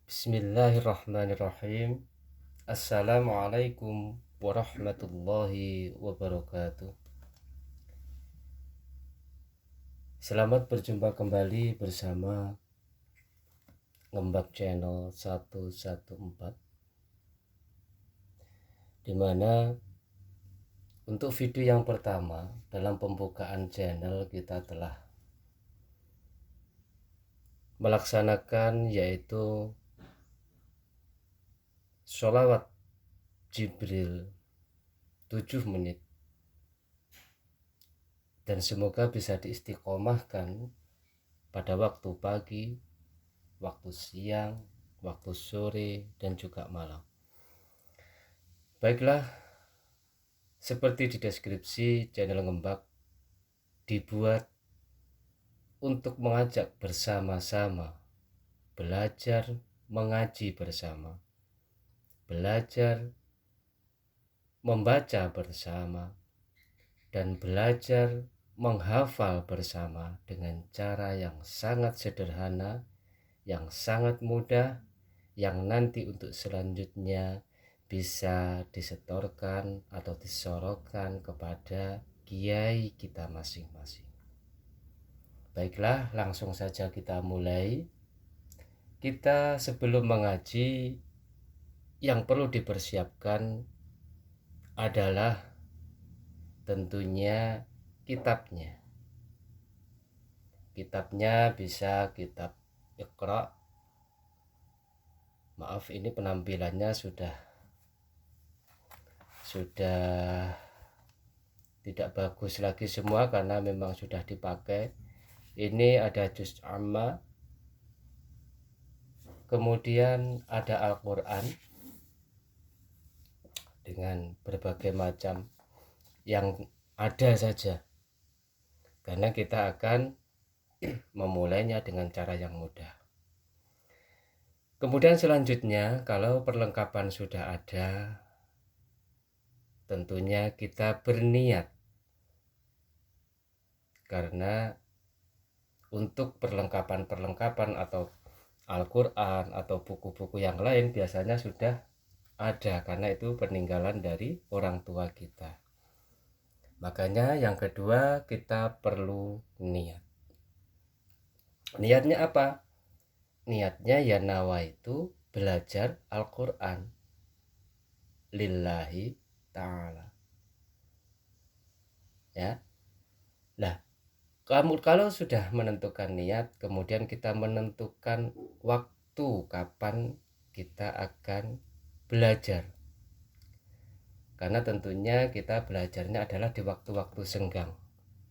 Bismillahirrahmanirrahim. Assalamualaikum warahmatullahi wabarakatuh. Selamat berjumpa kembali bersama Ngembak Channel 114, dimana untuk video yang pertama dalam pembukaan channel kita telah melaksanakan yaitu sholawat Jibril 7 menit, dan semoga bisa diistiqomahkan pada waktu pagi, waktu siang, waktu sore, dan juga malam. Baiklah, seperti di deskripsi, channel Ngembak dibuat untuk mengajak bersama-sama belajar mengaji bersama, belajar membaca bersama, dan belajar menghafal bersama dengan cara yang sangat sederhana, yang sangat mudah, yang nanti untuk selanjutnya bisa disetorkan atau disorotkan kepada kiai kita masing-masing. Baiklah, langsung saja kita mulai. Kita sebelum mengaji, yang perlu dipersiapkan adalah tentunya kitabnya. Kitabnya bisa kitab Iqra. Maaf, ini penampilannya sudah tidak bagus lagi semua karena memang sudah dipakai. Ini ada juz amma, kemudian ada Al-Quran dengan berbagai macam yang ada saja, karena kita akan memulainya dengan cara yang mudah. Kemudian selanjutnya, kalau perlengkapan sudah ada, tentunya kita berniat, karena untuk perlengkapan atau Al-Quran atau buku-buku yang lain biasanya sudah ada, karena itu peninggalan dari orang tua kita. Makanya yang kedua, kita perlu niat. Niatnya apa? Niatnya ya nawaitu belajar Al-Quran lillahi ta'ala. Ya. Nah, kamu kalau sudah menentukan niat, kemudian kita menentukan waktu kapan kita akan belajar. Karena tentunya kita belajarnya adalah di waktu-waktu senggang,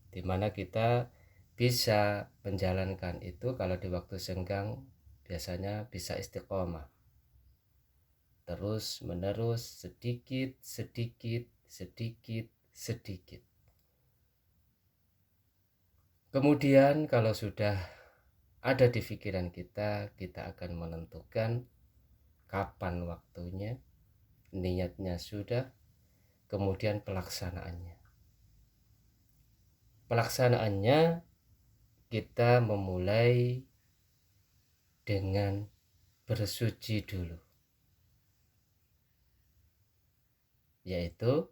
di mana kita bisa menjalankan itu. Kalau di waktu senggang biasanya bisa istiqomah, terus menerus, sedikit. Kemudian kalau sudah ada di pikiran kita, kita akan menentukan kapan waktunya, niatnya sudah, kemudian pelaksanaannya kita memulai dengan bersuci dulu, yaitu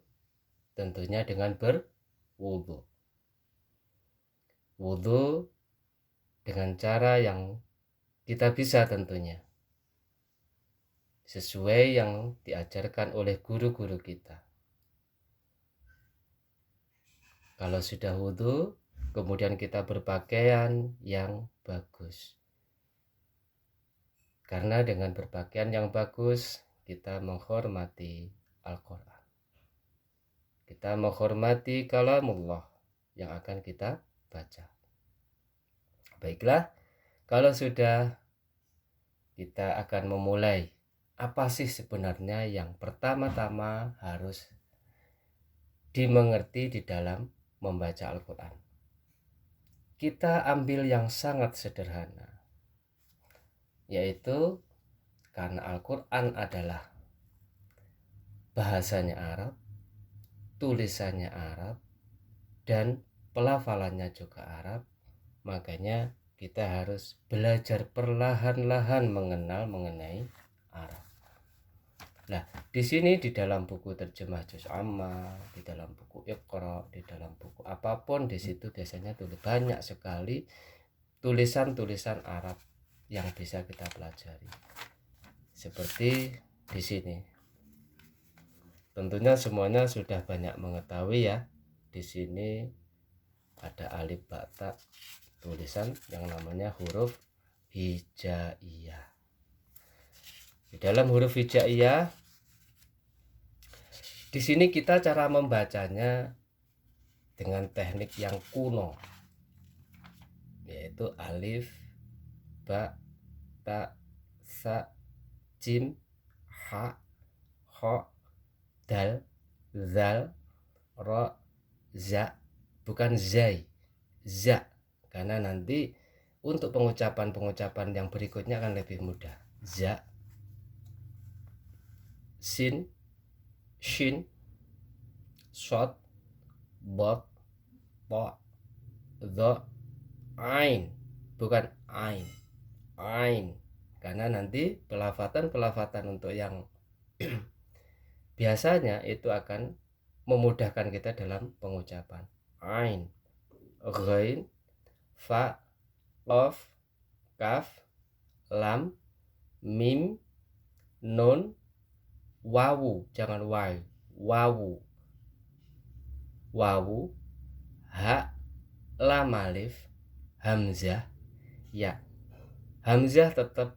tentunya dengan berwudu dengan cara yang kita bisa, tentunya sesuai yang diajarkan oleh guru-guru kita. Kalau sudah wudu, kemudian kita berpakaian yang bagus, karena dengan berpakaian yang bagus kita menghormati Al-Quran, kita menghormati kalamullah yang akan kita baca. Baiklah, kalau sudah, kita akan memulai. Apa sih sebenarnya yang pertama-tama harus dimengerti di dalam membaca Al-Quran? Kita ambil yang sangat sederhana, yaitu karena Al-Quran adalah bahasanya Arab, tulisannya Arab, dan pelafalannya juga Arab. Makanya kita harus belajar perlahan-lahan mengenai Arab. Nah, di sini di dalam buku terjemah Juz Amma, di dalam buku Iqra, di dalam buku apapun, di situ biasanya banyak sekali tulisan-tulisan Arab yang bisa kita pelajari. Seperti di sini. Tentunya semuanya sudah banyak mengetahui ya. Di sini ada alif ba ta, tulisan yang namanya huruf hijaiyah. Di dalam huruf hijaiyah, di sini kita cara membacanya dengan teknik yang kuno, yaitu alif, ba, ta, sa, jim, ha, kho, dal, zal, ro, za, bukan zai, za, karena nanti untuk pengucapan yang berikutnya akan lebih mudah. Za, sin, shin, shot, bot, po, dho, ain, bukan ain, karena nanti pelafatan untuk yang biasanya itu akan memudahkan kita dalam pengucapan. Ain, ghain, fa, qaf, kaf, lam, mim, nun, wawu, jangan wawu, ha, lam alif, hamzah, ya. Hamzah tetap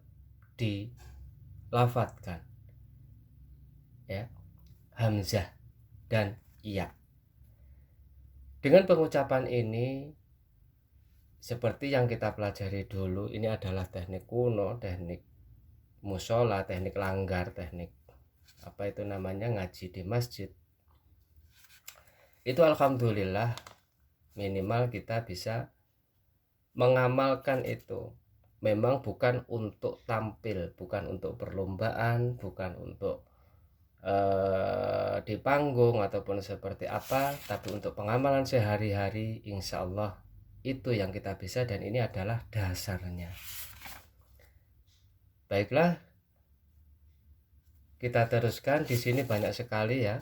dilafatkan, ya, hamzah dan ya. Dengan pengucapan ini, seperti yang kita pelajari dulu, ini adalah teknik kuno, teknik musola, teknik langgar, teknik apa itu namanya, ngaji di masjid. Itu alhamdulillah minimal kita bisa mengamalkan itu. Memang bukan untuk tampil, bukan untuk perlombaan, bukan untuk di panggung ataupun seperti apa, tapi untuk pengamalan sehari-hari, insya Allah itu yang kita bisa, dan ini adalah dasarnya. Baiklah, kita teruskan. Di sini banyak sekali ya,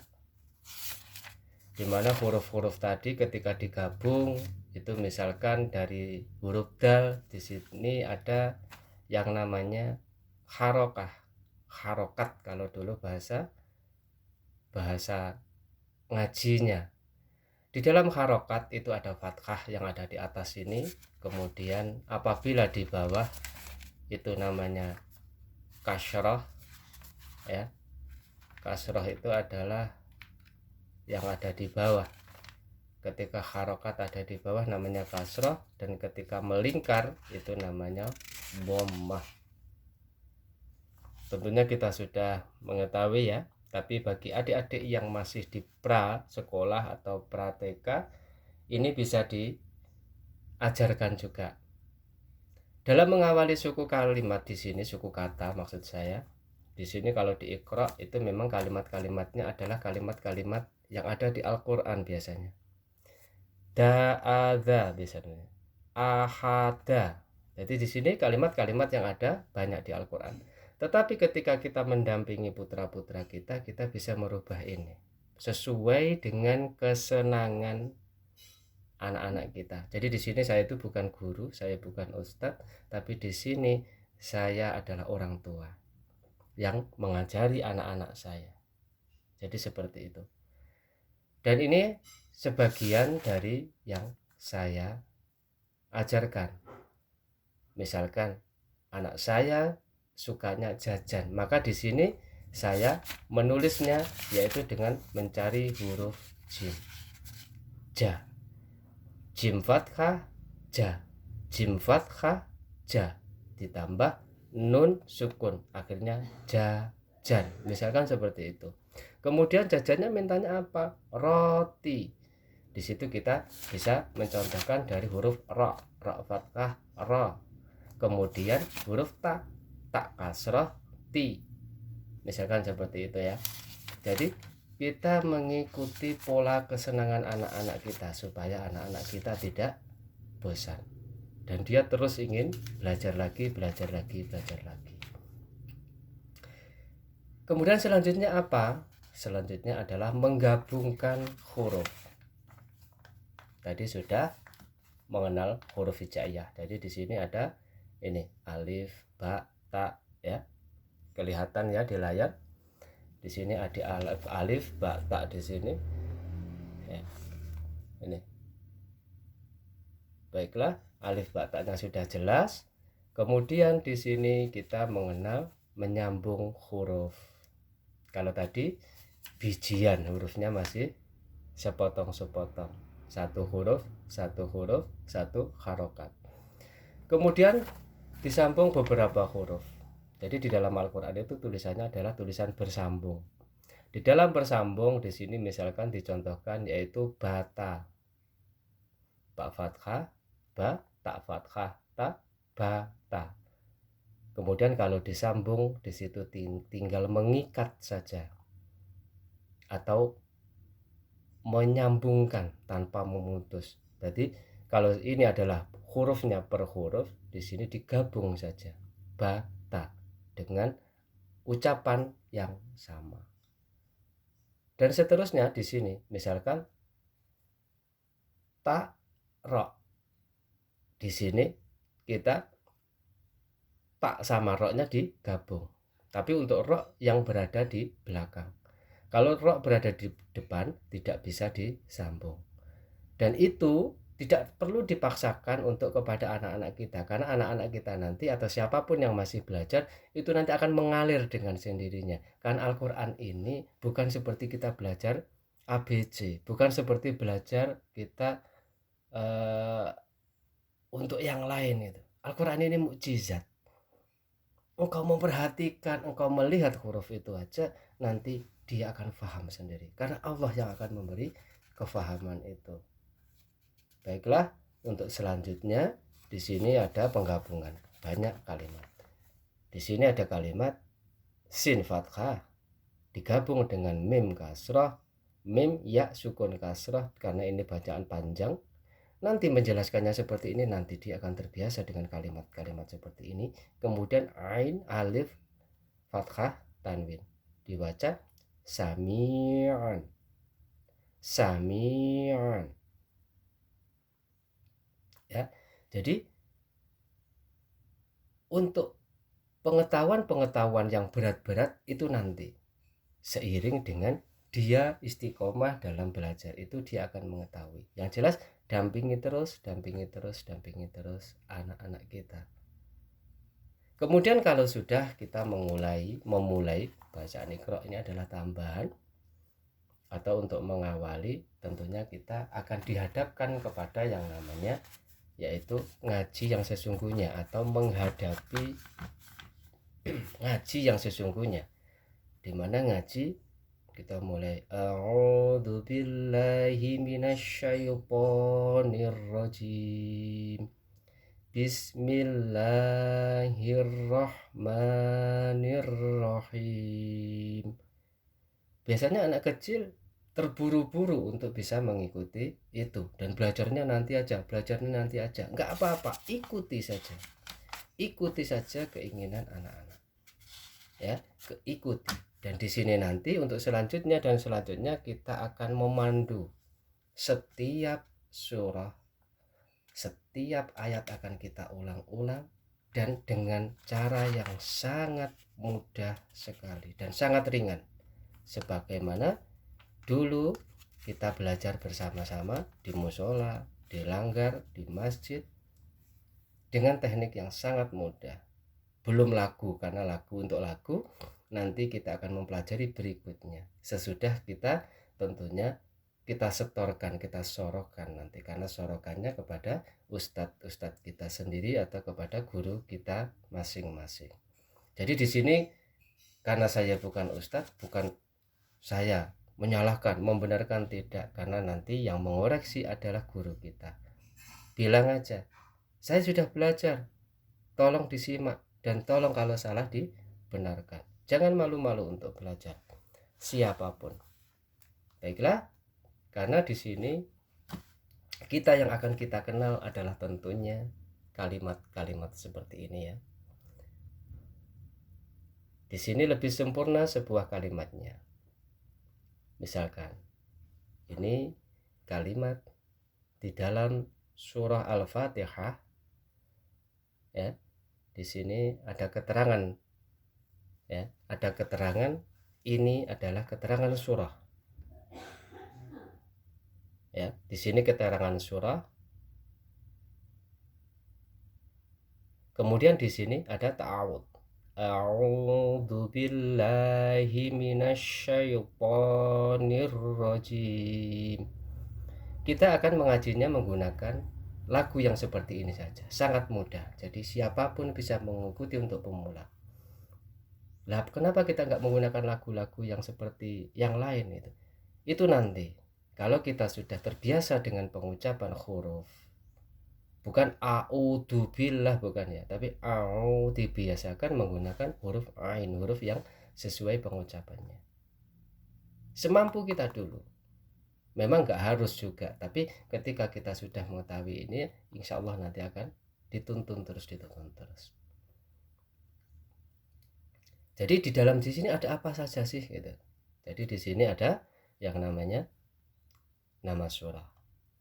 dimana huruf-huruf tadi ketika digabung itu, misalkan dari huruf dal, di sini ada yang namanya harokat kalau dulu bahasa ngajinya. Di dalam harokat itu ada fathah yang ada di atas ini, kemudian apabila di bawah itu namanya kasroh, ya. Kasroh itu adalah yang ada di bawah. Ketika harokat ada di bawah namanya kasroh, dan ketika melingkar itu namanya dhammah. Tentunya kita sudah mengetahui ya, tapi bagi adik-adik yang masih di pra sekolah atau pra TK, ini bisa diajarkan juga. Dalam mengawali suku kalimat di sini, suku kata maksud saya, di sini kalau di Iqra itu memang kalimat-kalimatnya adalah kalimat-kalimat yang ada di Al-Quran biasanya. Da'adha biasanya, ahada. Jadi di sini kalimat-kalimat yang ada banyak di Al-Quran. Tetapi ketika kita mendampingi putra-putra kita, kita bisa merubah ini sesuai dengan kesenangan anak-anak kita. Jadi di sini saya itu bukan guru, saya bukan ustadz, tapi di sini saya adalah orang tua yang mengajari anak-anak saya. Jadi seperti itu. Dan ini sebagian dari yang saya ajarkan. Misalkan anak saya sukanya jajan, maka di sini saya menulisnya yaitu dengan mencari huruf jim, ja, jim fathah, ja, jim fathah, ja, ditambah nun sukun, akhirnya jajan, misalkan seperti itu. Kemudian jajannya mintanya apa? Roti. Di situ kita bisa mencontohkan dari huruf ro fathah, ro, kemudian huruf ta kasroh, ti, misalkan seperti itu ya. Jadi kita mengikuti pola kesenangan anak-anak kita supaya anak-anak kita tidak bosan. dan dia terus ingin belajar lagi. Kemudian selanjutnya apa? Selanjutnya adalah menggabungkan huruf. Tadi sudah mengenal huruf hijaiyah. Jadi di sini ada ini alif, ba, ta ya. Kelihatan ya di layar. Di sini ada alif, ba, ta di sini. Ya. Ini. Baiklah, alif, ba, ta-nya sudah jelas. Kemudian di sini kita mengenal menyambung huruf. Kalau tadi bijian hurufnya masih sepotong-sepotong. Satu huruf, satu harokat. Kemudian disambung beberapa huruf. Jadi di dalam Al-Qur'an itu tulisannya adalah tulisan bersambung. Di dalam bersambung di sini misalkan dicontohkan yaitu bata. Ba fathah, ba, ta fathah, ta, bata. Kemudian kalau disambung di situ tinggal mengikat saja atau menyambungkan tanpa memutus. Jadi kalau ini adalah hurufnya per huruf, di sini digabung saja bata dengan ucapan yang sama. Dan seterusnya di sini misalkan ta ro. Di sini kita tak sama ro-nya digabung. Tapi untuk ro yang berada di belakang. Kalau ro berada di depan tidak bisa disambung. Dan itu tidak perlu dipaksakan untuk kepada anak-anak kita, karena anak-anak kita nanti atau siapapun yang masih belajar itu nanti akan mengalir dengan sendirinya. Karena Al-Qur'an ini bukan seperti kita belajar ABC, bukan seperti belajar kita untuk yang lain itu. Al-Qur'an ini mukjizat. Engkau memperhatikan, engkau melihat huruf itu aja, nanti dia akan paham sendiri. Karena Allah yang akan memberi kefahaman itu. Baiklah, untuk selanjutnya di sini ada penggabungan banyak kalimat. Di sini ada kalimat sin fathah digabung dengan mim kasrah, mim ya sukun kasrah karena ini bacaan panjang. Nanti menjelaskannya seperti ini, nanti dia akan terbiasa dengan kalimat-kalimat seperti ini. Kemudian ain, alif, fathah, tanwin. Dibaca sami'an. Sami'an. Ya. Jadi untuk pengetahuan-pengetahuan yang berat-berat itu nanti seiring dengan dia istiqomah dalam belajar itu dia akan mengetahui. Yang jelas dampingi terus anak-anak kita. Kemudian kalau sudah kita memulai bacaan Iqra, ini adalah tambahan atau untuk mengawali, tentunya kita akan dihadapkan kepada yang namanya yaitu ngaji yang sesungguhnya atau menghadapi ngaji yang sesungguhnya, dimana ngaji kita mulai a'udzu billahi minasyaitonir rajim bismillahirrahmanirrahim. Biasanya anak kecil terburu-buru untuk bisa mengikuti itu dan belajarnya nanti aja, nggak apa-apa, ikuti saja keinginan anak-anak ya, ikuti. Dan di sini nanti untuk selanjutnya kita akan memandu setiap surah, setiap ayat akan kita ulang-ulang dan dengan cara yang sangat mudah sekali dan sangat ringan, sebagaimana dulu kita belajar bersama-sama di musola, di langgar, di masjid dengan teknik yang sangat mudah. Belum lagu, karena untuk lagu nanti kita akan mempelajari berikutnya sesudah kita tentunya kita setorkan, kita sorokan nanti, karena sorokannya kepada ustadz kita sendiri atau kepada guru kita masing-masing. Jadi di sini karena saya bukan ustadz, bukan saya menyalahkan, membenarkan, tidak, karena nanti yang mengoreksi adalah guru kita. Bilang aja, saya sudah belajar, tolong disimak dan tolong kalau salah dibenarkan. Jangan malu-malu untuk belajar, siapapun. Baiklah, karena di sini kita yang akan kita kenal adalah tentunya kalimat-kalimat seperti ini ya. Di sini lebih sempurna sebuah kalimatnya. Misalkan ini kalimat di dalam surah Al-Fatihah ya. Di sini ada keterangan ya, ada keterangan ini adalah keterangan surah. Ya, di sini keterangan surah. Kemudian di sini ada ta'awud. A'udzu billahi minasyaitonir rajim. Kita akan mengajinya menggunakan lagu yang seperti ini saja, sangat mudah. Jadi siapapun bisa mengikuti untuk pemula. Lah kenapa kita nggak menggunakan lagu-lagu yang seperti yang lain itu? Itu nanti kalau kita sudah terbiasa dengan pengucapan huruf, bukan a'udzu billah, bukan ya, tapi dibiasakan menggunakan huruf ain, huruf yang sesuai pengucapannya. Semampu kita dulu. Memang nggak harus juga, tapi ketika kita sudah mengetahui ini, insya Allah nanti akan dituntun terus. Jadi di dalam di sini ada apa saja sih gitu. Jadi di sini ada yang namanya nama surah.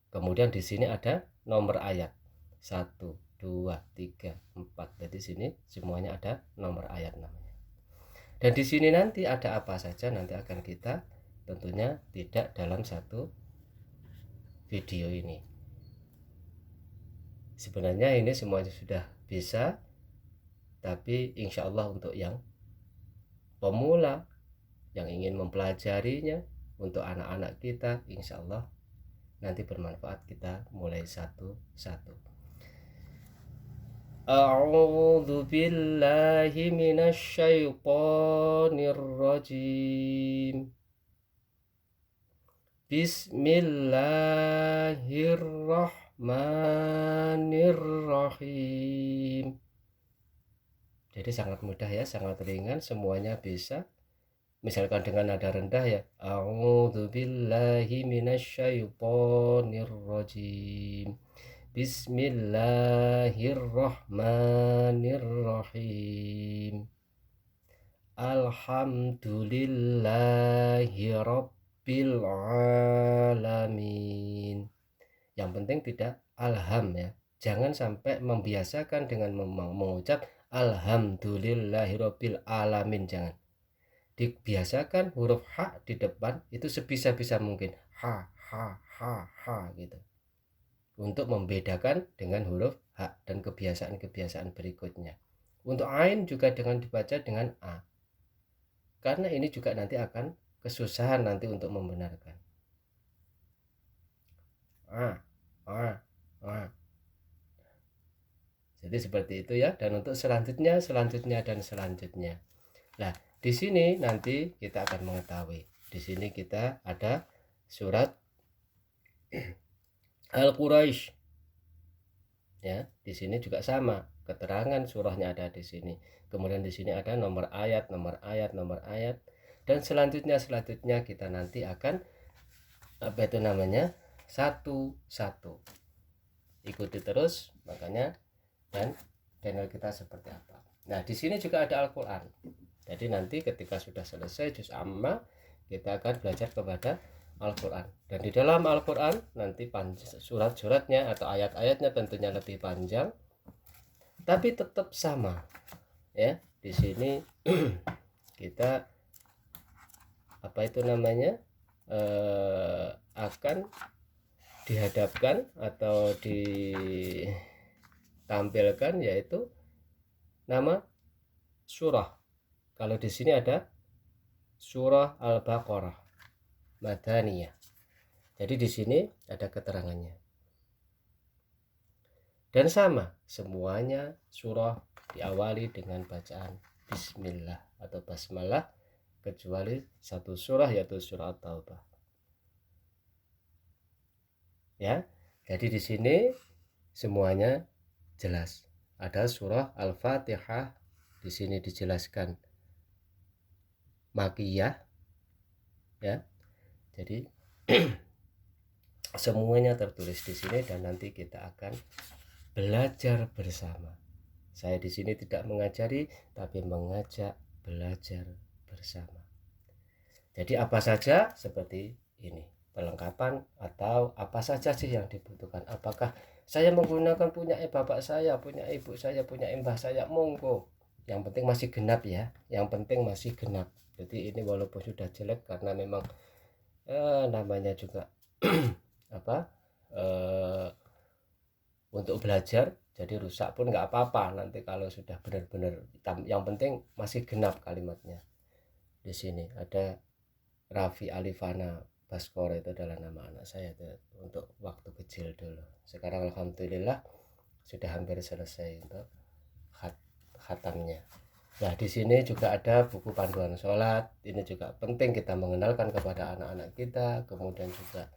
Kemudian di sini ada nomor ayat. 1, 2, 3, 4. Jadi sini semuanya ada nomor ayat namanya. Dan di sini nanti ada apa saja nanti akan kita tentunya tidak dalam satu video ini. Sebenarnya ini semuanya sudah bisa, tapi insya Allah untuk yang pemula yang ingin mempelajarinya, untuk anak-anak kita, insya Allah nanti bermanfaat. Kita mulai satu-satu. A'udzu billahi minasyaitonir rajim. Bismillahirrahmanirrahim. Jadi sangat mudah ya, sangat ringan, semuanya bisa. Misalkan dengan nada rendah ya, a'udzu billahi minasyaitonir rajim. Bismillahirrahmanirrahim. Alhamdulillahi rabbil alamin. Yang penting tidak alham ya. Jangan sampai membiasakan dengan mengucap alhamdulillahi rabbil alamin, jangan. Dibiasakan huruf ha di depan itu sebisa-bisa mungkin. Ha gitu. Untuk membedakan dengan huruf H dan kebiasaan-kebiasaan berikutnya. Untuk ain juga dengan dibaca dengan A. Karena ini juga nanti akan kesusahan nanti untuk membenarkan. A. Jadi seperti itu ya. Dan untuk selanjutnya. Nah, di sini nanti kita akan mengetahui. Di sini kita ada surat Al-Quraisy. Ya, di sini juga sama, keterangan surahnya ada di sini. Kemudian di sini ada nomor ayat, dan selanjutnya kita nanti akan apa itu namanya? Satu-satu. Ikuti terus makanya, dan channel kita seperti apa. Nah, di sini juga ada Al-Qur'an. Jadi nanti ketika sudah selesai juz amma, kita akan belajar kepada Al-Qur'an. Dan di dalam Al-Qur'an nanti surat-suratnya atau ayat-ayatnya tentunya lebih panjang, tapi tetap sama ya. Di sini kita apa itu namanya akan dihadapkan atau ditampilkan yaitu nama surah. Kalau di sini ada surah Al-Baqarah Madaniyah. Jadi di sini ada keterangannya. Dan sama, semuanya surah diawali dengan bacaan bismillah atau basmalah, kecuali satu surah yaitu surah At-Taubah. Ya. Jadi di sini semuanya jelas. Ada surah Al-Fatihah, di sini dijelaskan Makiyah ya. Jadi semuanya tertulis di sini dan nanti kita akan belajar bersama. Saya di sini tidak mengajari, tapi mengajak belajar bersama. Jadi apa saja seperti ini, perlengkapan atau apa saja sih yang dibutuhkan. Apakah saya menggunakan punya bapak saya, punya ibu saya, punya mbah saya, monggo. Yang penting masih genap ya, yang penting masih genap. Jadi ini walaupun sudah jelek karena memang namanya juga apa untuk belajar, jadi rusak pun nggak apa-apa nanti kalau sudah benar-benar yang penting masih genap kalimatnya. Di sini ada Raffi Alifana Baskoro, itu adalah nama anak saya untuk waktu kecil dulu. Sekarang alhamdulillah sudah hampir selesai untuk khatamnya. Nah, di sini juga ada buku panduan sholat. Ini juga penting kita mengenalkan kepada anak-anak kita. Kemudian juga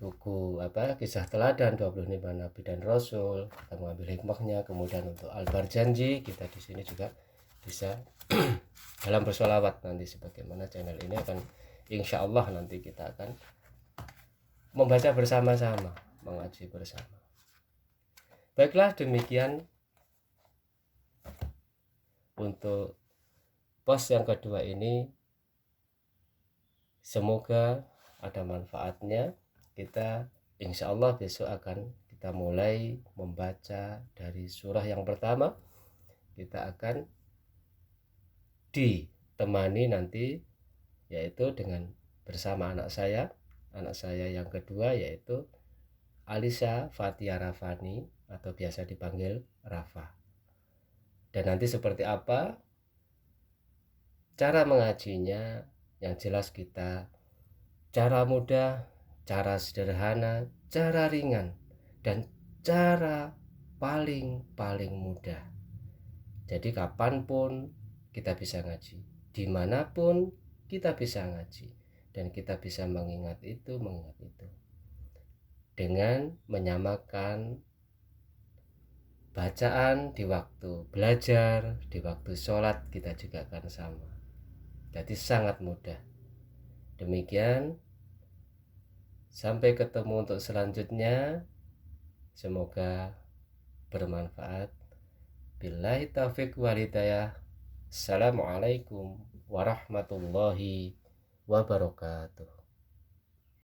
buku kisah teladan 25 Nabi dan Rasul, kita mengambil hikmahnya. Kemudian untuk Al-Barjanji kita di sini juga bisa dalam bersolawat. Nanti sebagaimana channel ini akan insya Allah nanti kita akan membaca bersama-sama, mengaji bersama. Baiklah, demikian untuk post yang kedua ini. Semoga ada manfaatnya. Kita insya Allah besok akan kita mulai membaca dari surah yang pertama. Kita akan ditemani nanti yaitu dengan bersama anak saya yang kedua, yaitu Alisa Fatia Rafani atau biasa dipanggil Rafa. Dan nanti seperti apa cara mengajinya, yang jelas kita cara mudah, cara sederhana, cara ringan, dan cara paling mudah. Jadi kapanpun kita bisa ngaji, dimanapun kita bisa ngaji, dan kita bisa mengingat itu dengan menyamakan bacaan di waktu belajar, di waktu sholat kita juga akan sama. Jadi sangat mudah. Demikian, sampai ketemu untuk selanjutnya. Semoga bermanfaat. Billahi taufiq wal hidayah. Assalamualaikum warahmatullahi wabarakatuh.